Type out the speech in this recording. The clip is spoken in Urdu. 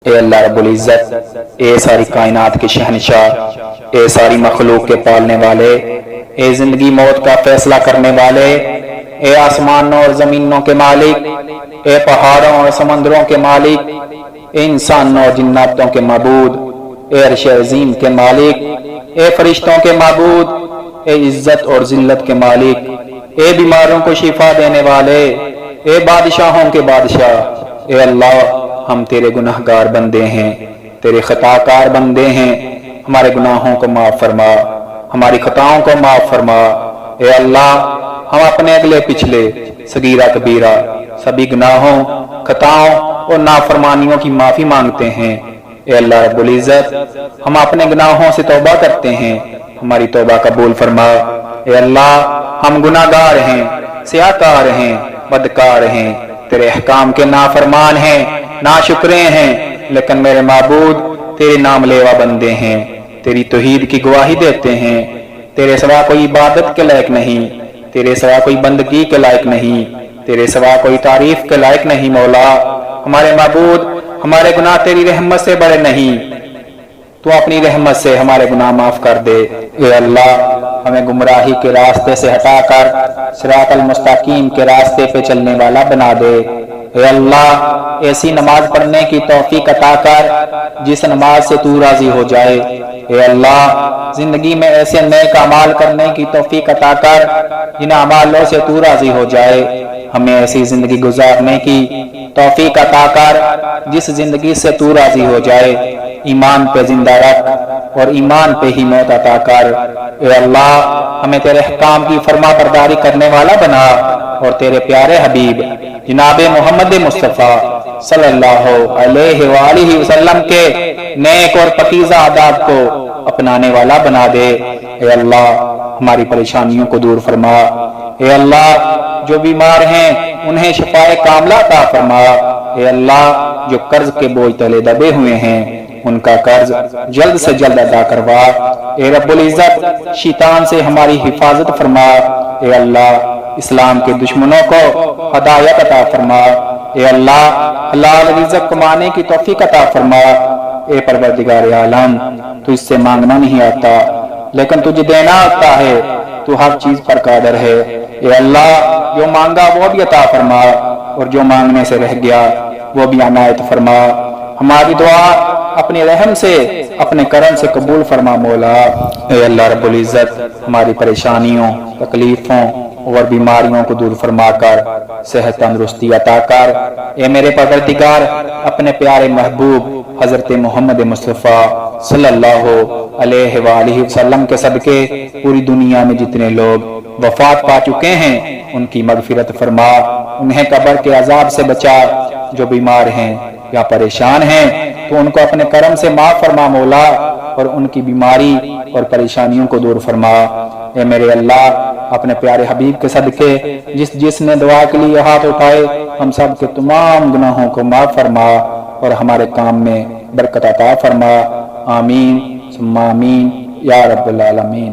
اے اللہ رب العزت، اے ساری کائنات کے شہنشاہ، اے ساری مخلوق کے پالنے والے، اے زندگی موت کا فیصلہ کرنے والے، اے آسمانوں اور زمینوں کے مالک، اے پہاڑوں اور سمندروں کے مالک، اے انسانوں اور جناتوں کے معبود، اے عرش عظیم کے مالک، اے فرشتوں کے معبود، اے عزت اور ذلت کے مالک، اے بیماروں کو شفا دینے والے، اے بادشاہوں کے بادشاہ، اے اللہ ہم تیرے گناہگار بندے ہیں، تیرے خطا کار بندے ہیں، ہمارے گناہوں کو معاف فرما، ہماری خطاؤں کو معاف فرما۔ اے اللہ ہم اپنے اگلے پچھلے صغیرہ کبیرہ سبھی گناہوں، خطاؤں اور نافرمانیوں کی معافی مانگتے ہیں۔ اے اللہ رب العزت، ہم اپنے گناہوں سے توبہ کرتے ہیں، ہماری توبہ قبول فرما۔ اے اللہ ہم گناہگار ہیں، سیاہکار ہیں، بدکار ہیں، تیرے احکام کے نافرمان ہیں، ناشکرے ہیں، لیکن میرے معبود تیرے نام لیوا بندے ہیں، تیری توحید کی گواہی دیتے ہیں۔ تیرے سوا کوئی عبادت کے لائق نہیں، تیرے سوا کوئی بندگی کے لائق نہیں، تیرے سوا کوئی تعریف کے لائق نہیں۔ مولا ہمارے معبود، ہمارے گناہ تیری رحمت سے بڑے نہیں، تو اپنی رحمت سے ہمارے گناہ معاف کر دے۔ اے اللہ ہمیں گمراہی کے راستے سے ہٹا کر صراط المستقیم کے راستے پہ چلنے والا بنا دے۔ اے اللہ ایسی نماز پڑھنے کی توفیق عطا کر جس نماز سے تو راضی ہو جائے۔ اے اللہ زندگی میں ایسے نیک اعمال کرنے کی توفیق عطا کر جن اعمالوں سے تو راضی ہو جائے۔ ہمیں ایسی زندگی گزارنے کی توفیق عطا کر جس زندگی سے تو راضی ہو جائے۔ ایمان پہ زندہ رکھ اور ایمان پہ ہی موت عطا کر۔ اے اللہ ہمیں تیرے احکام کی فرما برداری کرنے والا بنا، اور تیرے پیارے حبیب جناب محمد مصطفیٰ صلی اللہ علیہ وآلہ وسلم کے نیک اور پاکیزہ آداب کو اپنانے والا بنا دے۔ اے اللہ ہماری پریشانیوں کو دور فرما۔ اے اللہ جو بیمار ہیں انہیں شفاء کاملہ عطا فرما۔ اے اللہ جو قرض کے بوجھ تلے دبے ہوئے ہیں ان کا قرض جلد سے جلد ادا کروا۔ اے رب العزت شیطان سے ہماری حفاظت فرما۔ اے اللہ اسلام کے دشمنوں کو ہدایت عطا فرما۔ اے اللہ حلال رزق کمانے کی توفیق عطا فرما۔ اے پروردگار عالم تو اس سے مانگنا نہیں آتا لیکن تجھے دینا آتا ہے، تو ہر چیز پر قادر ہے۔ اے اللہ جو مانگا وہ بھی عطا فرما، اور جو مانگنے سے رہ گیا وہ بھی عنایت فرما۔ ہماری دعا اپنے رحم سے، اپنے کرم سے قبول فرما مولا۔ اے اللہ رب العزت ہماری پریشانیوں، تکلیفوں اور بیماریوں کو دور فرما کر صحت تندرستی عطا کر۔ اے میرے پروردگار اپنے پیارے محبوب حضرت محمد مصطفیٰ صلی اللہ علیہ وآلہ وسلم کے صدقے پوری دنیا میں جتنے لوگ وفات پا چکے ہیں ان کی مغفرت فرما، انہیں قبر کے عذاب سے بچا۔ جو بیمار ہیں یا پریشان ہیں تو ان کو اپنے کرم سے معاف فرما مولا، اور ان کی بیماری اور پریشانیوں کو دور فرما۔ اے میرے اللہ اپنے پیارے حبیب کے صدقے جس نے دعا کے لیے ہاتھ اٹھائے ہم سب کے تمام گناہوں کو معاف فرما، اور ہمارے کام میں برکت عطا فرما۔ آمین ثم آمین یا رب العالمین۔